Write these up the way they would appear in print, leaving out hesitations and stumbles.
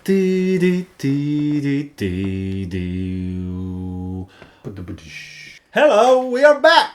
Hello, we are back!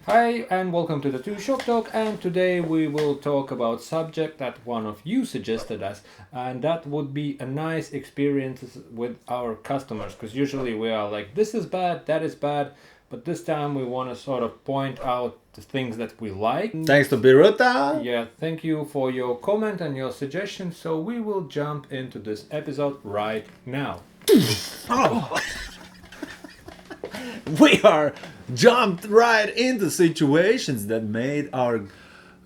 Hi and welcome to the Tattoo Shop Talk, and today we will talk about subject that one of you suggested us, and that would be a nice experience with our customers, because usually we are like, this is bad, that is bad, but this time we want to sort of point out the things that we like. Thanks to Biruta. Yeah, thank you for your comment and your suggestion, so we will jump into this episode right now. Oh. We are jumped right into situations that made our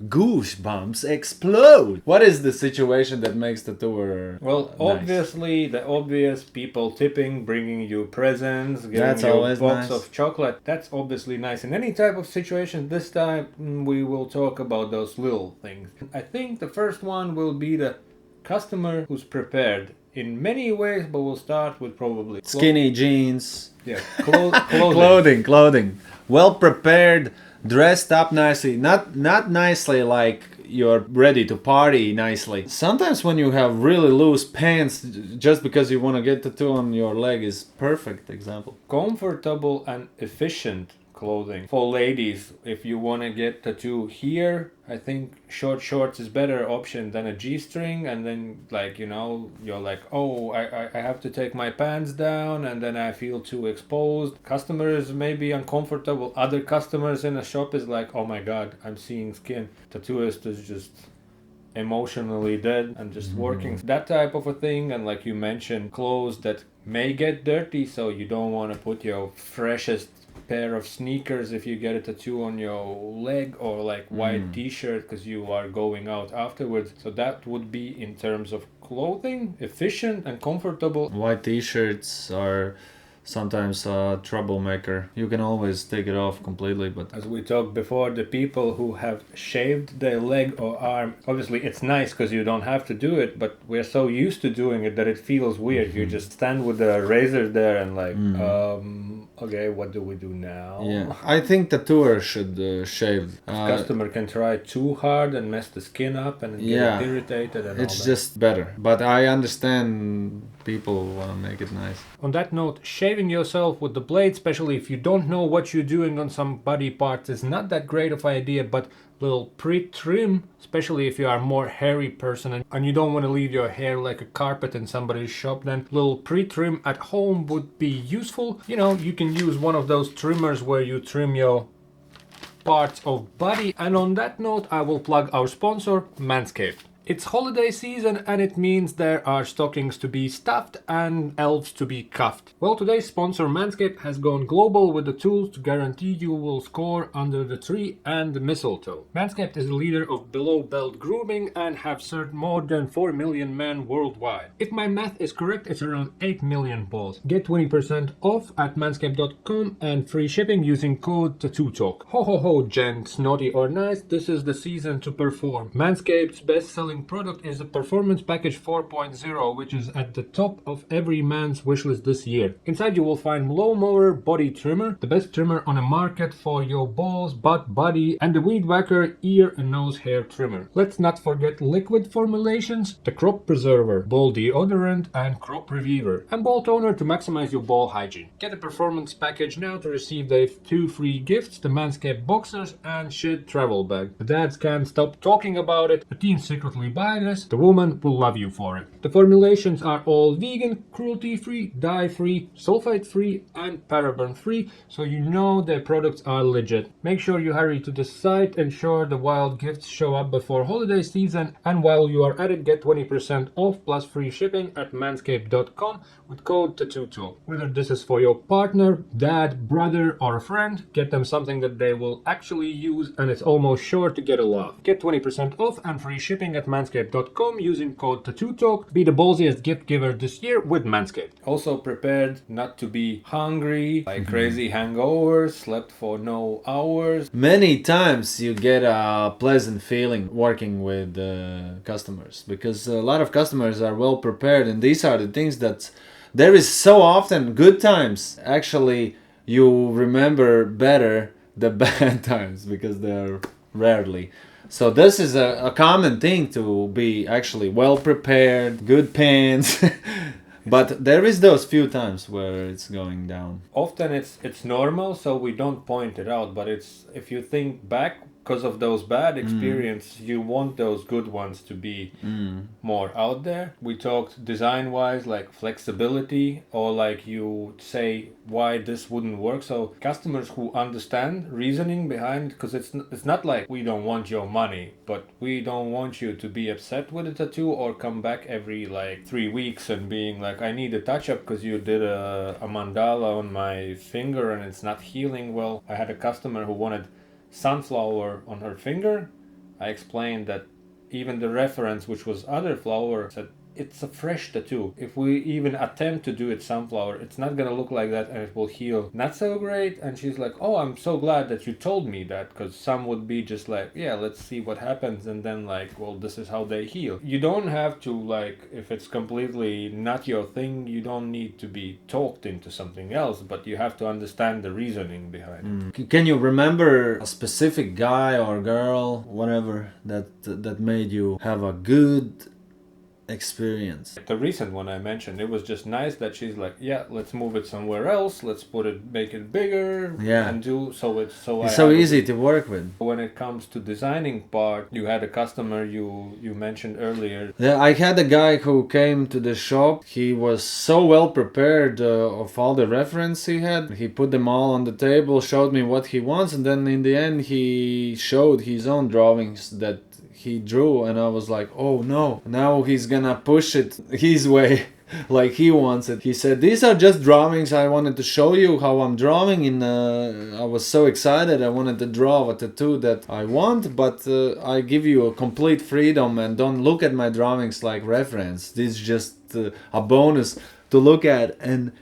goosebumps explode. What is the situation that makes the tour Well, nice? obviously, the obvious people tipping, bringing you presents, giving That's you a always box nice. of chocolate. That's obviously nice in any type of situation. This time we will talk about those little things. I think the first one will be the customer who's prepared in many ways, but we'll start with probably Skinny jeans. Yeah, clothing. Clothing. Well prepared, dressed up nicely. Not nicely like you're ready to party nicely. Sometimes when you have really loose pants just because you want to get tattoo on your leg is perfect example. Comfortable and efficient clothing. For ladies, if you want to get tattoo here, I think short shorts is better option than a G-string, and then you're like, oh, I have to take my pants down and then I feel too exposed. Customers may be uncomfortable. Other customers in a shop is like, oh my god, I'm seeing skin. Tattooist is just emotionally dead and just working. That type of a thing. And like you mentioned, clothes that may get dirty, so you don't want to put your freshest pair of sneakers if you get a tattoo on your leg, or like white t-shirt because you are going out afterwards. So that would be in terms of clothing, efficient and comfortable. White t-shirts are sometimes a troublemaker. You can always take it off completely, but As we talked before, the people who have shaved their leg or arm, obviously it's nice because you don't have to do it, but we're so used to doing it that it feels weird. You just stand with the razor there and like, okay, what do we do now? yeah, I think tattooer should shave. Customer can try too hard and mess the skin up and Yeah. get irritated and It's all that. just better. But I understand people want to make it nice. On that note, shaving yourself with the blade, especially if you don't know what you're doing on some body parts, is not that great of an idea, but little pre-trim, especially if you are a more hairy person and you don't want to leave your hair like a carpet in somebody's shop, then little pre-trim at home would be useful. You know, you can use one of those trimmers where you trim your parts of body. And on that note, I will plug our sponsor, Manscaped. It's holiday season and it means there are stockings to be stuffed and elves to be cuffed. Well, today's sponsor Manscaped has gone global with the tools to guarantee you will score under the tree and the mistletoe. Manscaped is a leader of below belt grooming and have served more than 4 million men worldwide. If my math is correct, it's around 8 million balls. Get 20% off at manscaped.com and free shipping using code TATTOOTALK. Ho ho ho, gents, naughty or nice, this is the season to perform. Manscaped's best-selling product is the Performance Package 4.0, which is at the top of every man's wishlist this year. Inside you will find lawnmower body trimmer, the best trimmer on the market for your balls, butt, body, and the weed whacker ear and nose hair trimmer. Let's not forget liquid formulations, the crop preserver, ball deodorant, and crop reviver, and ball toner to maximize your ball hygiene. Get the Performance Package now to receive the 2 free gifts, the Manscaped boxers and shit travel bag. The dads can't stop talking about it, the teens secretly buy this, the woman will love you for it. The formulations are all vegan, cruelty-free, dye-free, sulfate-free, and paraben-free, so you know their products are legit. Make sure you hurry to the site, ensure the wild gifts show up before holiday season, and while you are at it, get 20% off plus free shipping at manscaped.com with code TATTOOTALK. Whether this is for your partner, dad, brother, or a friend, get them something that they will actually use and it's almost sure to get a laugh. Get 20% off and free shipping at manscaped.com using code TATTOOTALK. Be the ballsiest gift giver this year with Manscaped. Also prepared not to be hungry, like crazy hangovers, slept for no hours. Many times you get a pleasant feeling working with customers because a lot of customers are well prepared, and these are the things that there is so often good times. Actually, you remember better the bad times because they're rarely. So this is a common thing to be actually well prepared, good pants. But there is those few times where it's going down. Often it's normal, so we don't point it out. But it's if you think back, because of those bad experience, you want those good ones to be more out there. We talked design wise, like flexibility, or like you say why this wouldn't work. So customers who understand reasoning behind, because it's not like we don't want your money, but we don't want you to be upset with a tattoo or come back every like 3 weeks and being like, I need a touch up because you did a mandala on my finger and it's not healing well. I had a customer who wanted sunflower on her finger. I explained that even the reference, which was other flower, said it's a fresh tattoo. If we even attempt to do it sunflower, it's not gonna look like that and it will heal not so great. And she's like, oh, I'm so glad that you told me that, because some would be just like, yeah, let's see what happens, and then like, well, this is how they heal. You don't have to, like, if it's completely not your thing, you don't need to be talked into something else, but you have to understand the reasoning behind it. Can you remember a specific guy or girl, whatever, that made you have a good experience? The recent one I mentioned, it was just nice that she's like, yeah, let's move it somewhere else, let's make it bigger, and do so it's so easy to work with. When it comes to designing part, you had a customer you mentioned earlier. Yeah, I had a guy who came to the shop. He was so well prepared of all the reference he had. He put them all on the table, showed me what he wants, and then in the end he showed his own drawings that he drew, and I was like, oh no, now he's gonna push it his way like he wants it. He said, these are just drawings, I wanted to show you how I'm drawing, and I was so excited, I wanted to draw a tattoo that I want, but I give you a complete freedom, and don't look at my drawings like reference. This is just a bonus to look at. And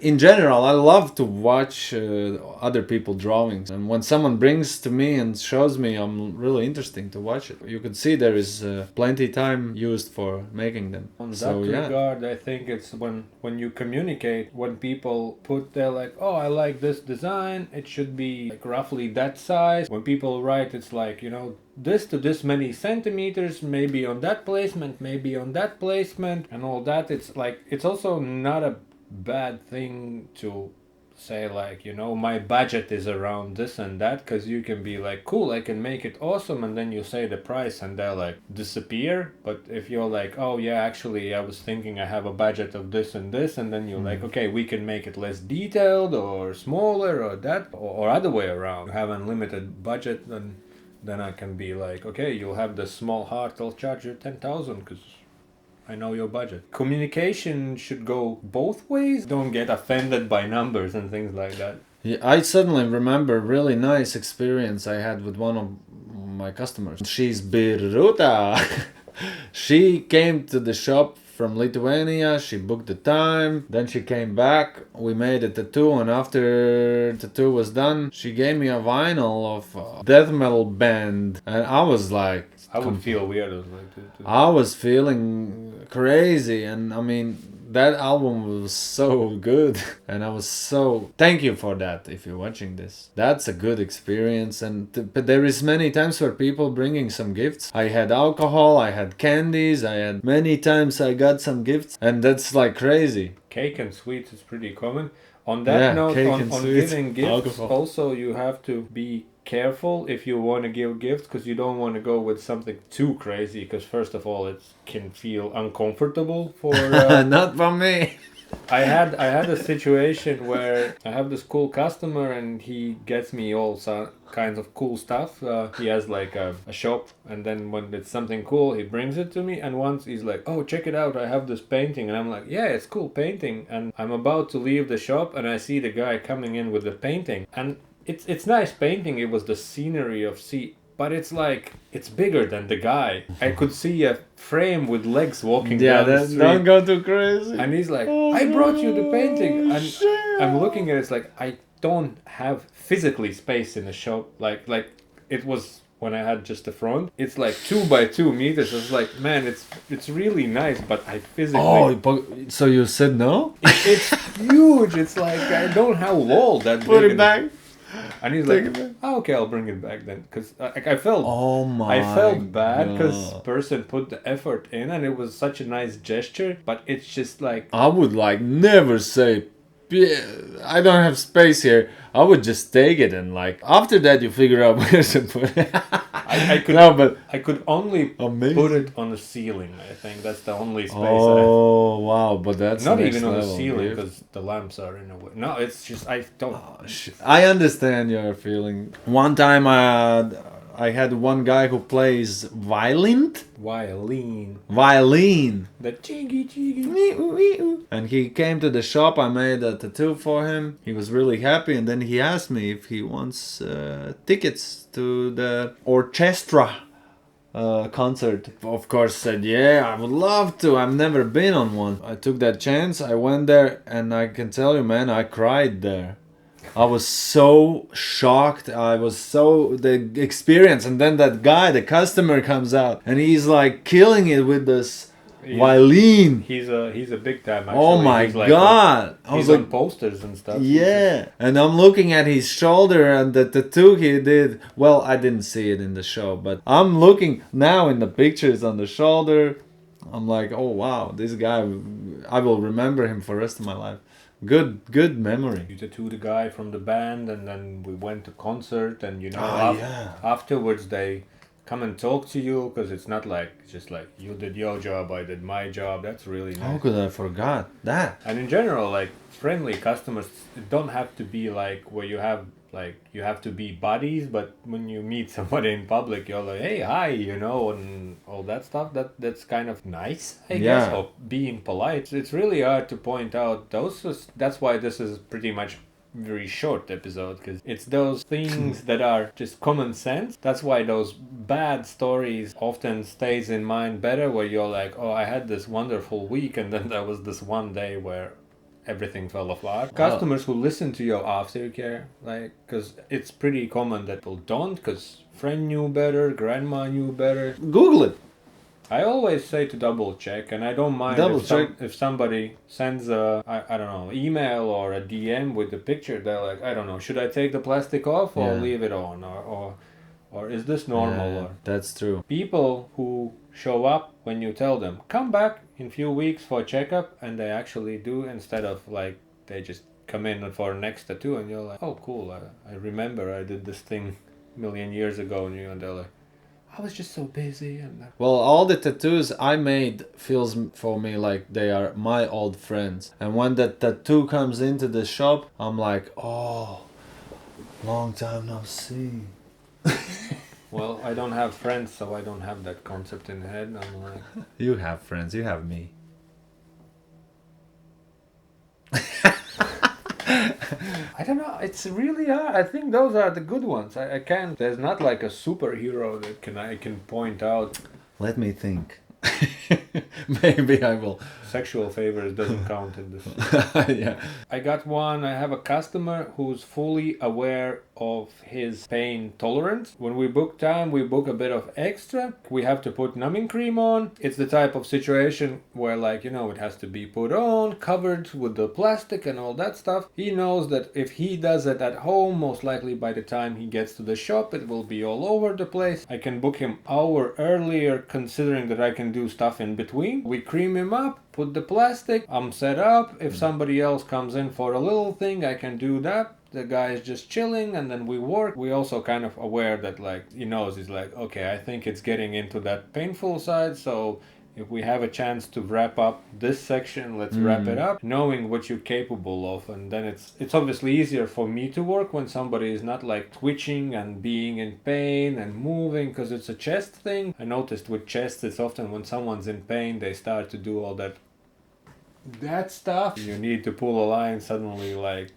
in general, I love to watch other people drawings, and when someone brings to me and shows me, I'm really interesting to watch it. You can see there is plenty time used for making them. On that regard, I think it's when you communicate, when people they're like, oh, I like this design, it should be like roughly that size. When people write, it's like, this to this many centimeters, maybe on that placement, maybe on that placement, and all that. It's like, it's also not a bad thing to say like, my budget is around this and that, because you can be like, cool, I can make it awesome, and then you say the price and they're like disappear. But if you're like, oh yeah, actually I was thinking I have a budget of this and this, and then you're like, okay, we can make it less detailed or smaller or that, or other way around, you have unlimited budget, then I can be like, okay, you'll have the small heart, I'll charge you 10,000 because I know your budget. Communication should go both ways. Don't get offended by numbers and things like that. Yeah, I suddenly remember a really nice experience I had with one of my customers. She's Biruta. She came to the shop from Lithuania, she booked the time, then she came back, we made a tattoo, and after the tattoo was done, she gave me a vinyl of a death metal band, and I was like, I would feel weird. I was feeling crazy, and I mean, that album was so good, and I was so... Thank you for that, if you're watching this. That's a good experience, but there is many times where people bringing some gifts. I had alcohol, I had candies, I had many times I got some gifts, and that's like crazy. Cake and sweets is pretty common. On that note, on giving gifts, alcohol. Also you have to be careful if you want to give gifts, because you don't want to go with something too crazy, because first of all it can feel uncomfortable for not for me. I had a situation where I have this cool customer and he gets me all kinds of cool stuff. He has like a shop, and then when it's something cool he brings it to me, and once he's like, oh, check it out, I have this painting, and I'm like, yeah, it's cool painting, and I'm about to leave the shop and I see the guy coming in with the painting, and it's nice painting. It was the scenery of sea, but it's like, it's bigger than the guy. I could see a frame with legs walking down the street. Don't go too crazy. And he's like, I brought you the painting. And I'm looking at it, it's like, I don't have physically space in the shop. Like it was when I had just the front. It's like 2 by 2 meters. I was like, man, it's really nice, but I physically... Oh, so you said no? It's huge. It's like, I don't have wall that big. Put it back. And he's Take like, it back. oh, okay, I'll bring it back then. Because I felt Oh my I felt bad because God. person put the effort in and it was such a nice gesture, but it's just like, I would like never say, "Yeah, I don't have space here." I would just take it and like after that you figure out where to put it. I could No, but I could only amazing. put it on the ceiling. I think that's the only space Oh wow, but that's not next even on the level, ceiling dude. because the lamps are in a way. No, it's just I don't. I understand your feeling. One time I had one guy who plays violin. Violin. The chiggy. And he came to the shop. I made a tattoo for him. He was really happy, and then he asked me if he wants tickets to the orchestra concert. Of course, said yeah, I would love to. I've never been on one. I took that chance. I went there, and I can tell you, man, I cried there. I was so shocked. I was so the experience, and then that guy, the customer, comes out, and he's like killing it with this violin. He's a big time. Actually. Oh my He's like god! I he's was on like, posters and stuff. yeah. And I'm looking at his shoulder and the tattoo he did. Well, I didn't see it in the show, but I'm looking now in the pictures on the shoulder. I'm like, oh wow, this guy, I will remember him for the rest of my life. Good memory. You tattooed the guy from the band, and then we went to concert, and Yeah. afterwards they come and talk to you because it's not like just like you did your job, I did my job. That's really nice. How could I forgot that? And in general, like friendly customers don't have to be like where you have like you have to be buddies, but when you meet somebody in public, you're like, hey, hi, and all that stuff. That's kind of nice, I guess, Yeah. or being polite. It's really hard to point out those. That's why this is pretty much very short episode because it's those things that are just common sense. That's why those bad stories often stays in mind better where you're like, oh, I had this wonderful week and then there was this one day where everything fell apart. Customers who listen to your aftercare, like, because it's pretty common that people don't, because friend knew better, grandma knew better. Google it. I always say to double check, and I don't mind if somebody sends I don't know, email or a DM with the picture. They're like, I don't know, should I take the plastic off or Yeah. leave it on, or is this normal? Yeah, Or that's true. people who show up when you tell them come back in few weeks for a checkup, and they actually do instead of like they just come in for next tattoo, and you're like, oh cool, I remember I did this thing a million years ago, and they're like, I was just so busy. And Well, all the tattoos I made feels for me like they are my old friends. And when that tattoo comes into the shop, I'm like, oh, long time no see. well, I don't have friends, so I don't have that concept in head. I'm like, You have friends, you have me. I don't know. It's really hard. I think those are the good ones. I can't. There's not like a superhero that I can point out. Let me think. Maybe I will. Sexual favors doesn't count in this. Yeah. I got one. I have a customer who's fully aware of his pain tolerance. When we book time, we book a bit of extra. We have to put numbing cream on. It's the type of situation where, like, it has to be put on, covered with the plastic and all that stuff. He knows that if he does it at home, most likely by the time he gets to the shop, it will be all over the place. I can book him hour earlier, considering that I can do stuff in between. We cream him up, put the plastic, I'm set up. If somebody else comes in for a little thing, I can do that. The guy is just chilling, and then we work. We also kind of aware that, like, he knows, he's like, okay, I think it's getting into that painful side, so if we have a chance to wrap up this section, let's wrap it up, knowing what you're capable of. And then it's obviously easier for me to work when somebody is not like twitching and being in pain and moving, because it's a chest thing. I noticed with chest, it's often when someone's in pain, they start to do all that stuff. You need to pull a line, suddenly like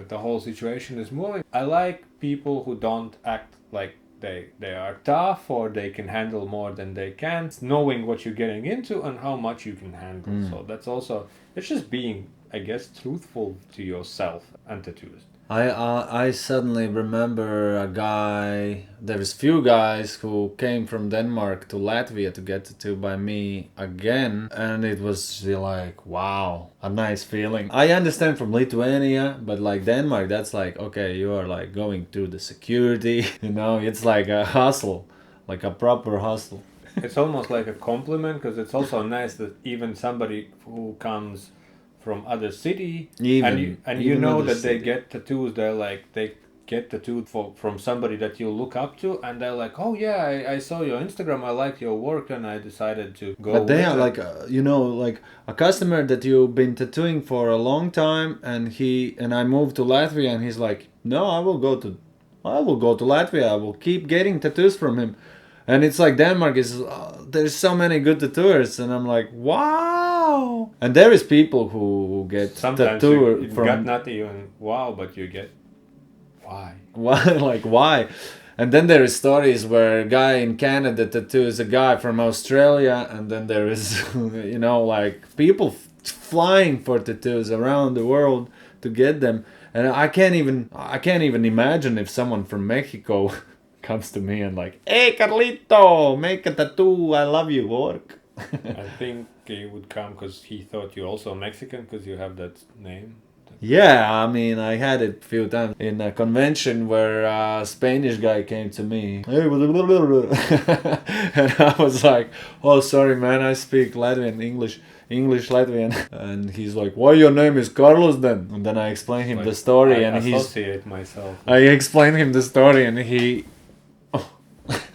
the whole situation is moving. I like people who don't act like they are tough or they can handle more than they can. It's knowing what you're getting into and how much you can handle. So that's also, it's just being, I guess, truthful to yourself and tattooist. I suddenly remember a guy. There's few guys who came from Denmark to Latvia to get tattooed by me again, and it was like wow, a nice feeling. I understand from Lithuania, but like Denmark, that's like okay, you are like going through the security. It's like a hustle, like a proper hustle. It's almost like a compliment because it's also nice that even somebody who comes from other city you know that they get tattoos. They're like they get tattooed from somebody that you look up to, and they're like, oh yeah, I saw your Instagram, I like your work, and I decided to go. But they with are it. like like a customer that you've been tattooing for a long time, and I moved to Latvia, and he's like, no, I will go to Latvia. I will keep getting tattoos from him. And it's like Denmark is there's so many good tattooers, and I'm like, wow. And there is people who get sometimes tattooed you from got not even wow, but you get why. why, like why. And then there is stories where a guy in Canada tattoos a guy from Australia, and then there is like people flying for tattoos around the world to get them. And I can't even imagine if someone from Mexico comes to me and like, hey Carlito, make a tattoo, I love you, work. I think he would come because he thought you're also Mexican because you have that name. Yeah, I mean, I had it a few times in a convention where a Spanish guy came to me. Hey, and I was like, oh, sorry, man, I speak Latvian, English Latvian. And he's like, why your name is Carlos then? And then I explained him the story, and associate myself. I explained him the story, and he.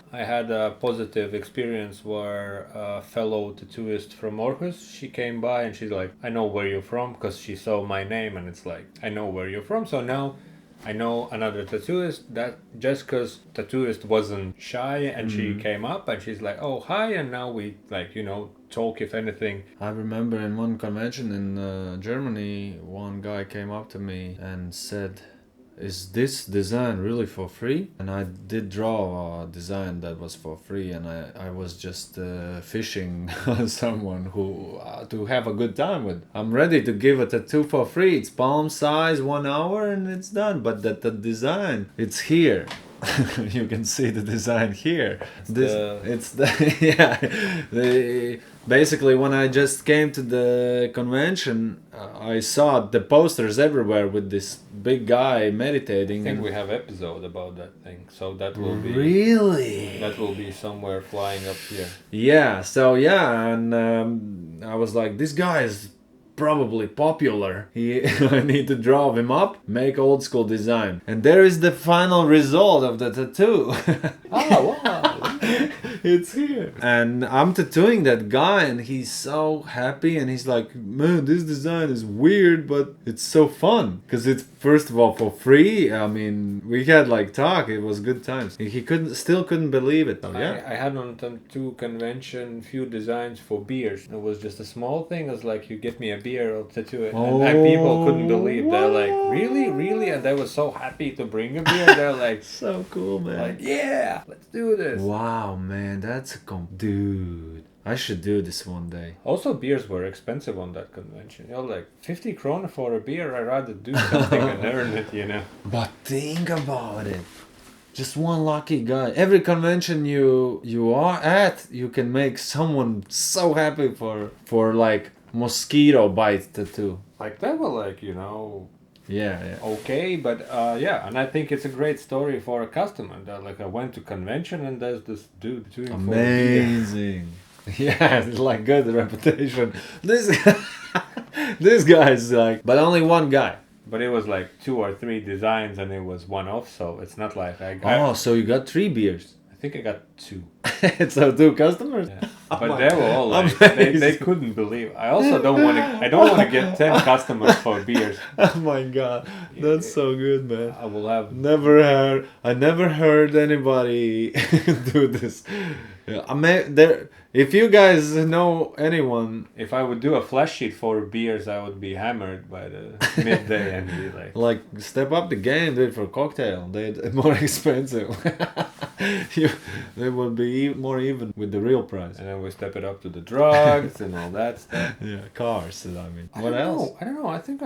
I had a positive experience where a fellow tattooist from Orcus, she came by and she's like, I know where you're from, because she saw my name, and it's like, I know where you're from. So now I know another tattooist, that just because tattooist wasn't shy, and she came up and she's like, oh hi, and now we talk if anything. I remember in one convention in Germany, one guy came up to me and said, is this design really for free? And I did draw a design that was for free, and I was just fishing someone who to have a good time with. I'm ready to give a tattoo for free. It's palm size, 1 hour, and it's done. But the design, it's here. You can see the design here. Basically when I just came to the convention, I saw the posters everywhere with this big guy meditating. I think we have episode about that thing, so that will be really, that will be somewhere flying up here. Yeah, so yeah, and I was like, this guy is probably popular. I need to draw him up, make old school design. And there is the final result of the tattoo. Oh, wow. It's here. And I'm tattooing that guy, and he's so happy, and he's like, man, this design is weird, but it's so fun. Because it's, first of all, for free. I mean, we had like talk, it was good times. He still couldn't believe it. Yeah. I had on tattoo convention few designs for beers. It was just a small thing. It was like, you get me a beer, I'll tattoo it. And people couldn't believe. What? They're like, really? And they were so happy to bring a beer. They're like, so cool, man. Like, yeah, let's do this. Wow, man, that's a dude. I should do this one day. Also, beers were expensive on that convention. Like 50 kroner for a beer. I'd rather do something and earn it. But think about it. Just one lucky guy. Every convention you are at, you can make someone so happy for like mosquito bite tattoo. Like they were like, Yeah. okay, but yeah, and I think it's a great story for a customer. That like I went to convention and there's this dude doing amazing. Yeah, it's like good reputation. This guy's like, but only one guy. But it was like 2 or 3 designs, and it was one off, so it's not like I got. Oh, so you got 3 beers? I think I got 2. So 2 customers? Yeah. But they were all like, they couldn't believe. I also don't want to get 10 customers for beers. Oh my god, that's so good, man. I will have I never heard anybody do this. Yeah, if you guys know anyone, if I would do a flash sheet for beers, I would be hammered by the midday and be like step up the game, do it for cocktail. They're more expensive. They will be more even with the real price. And then we step it up to the drugs and all that stuff. Yeah, cars. I mean, What else? I don't know. I think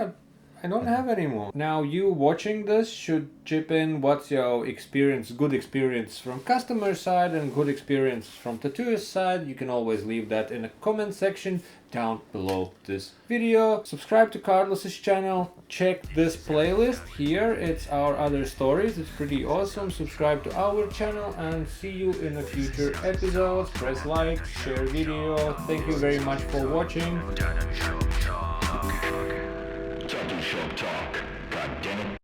I don't have any more. Now you watching this should chip in what's your experience, good experience from customer side and good experience from tattooist side. You can always leave that in the comment section down below this video. Subscribe to Carlos's channel. Check this playlist here. It's our other stories. It's pretty awesome. Subscribe to our channel and see you in the future episodes. Press like, share video. Thank you very much for watching. Tattoo shop talk. God damn it.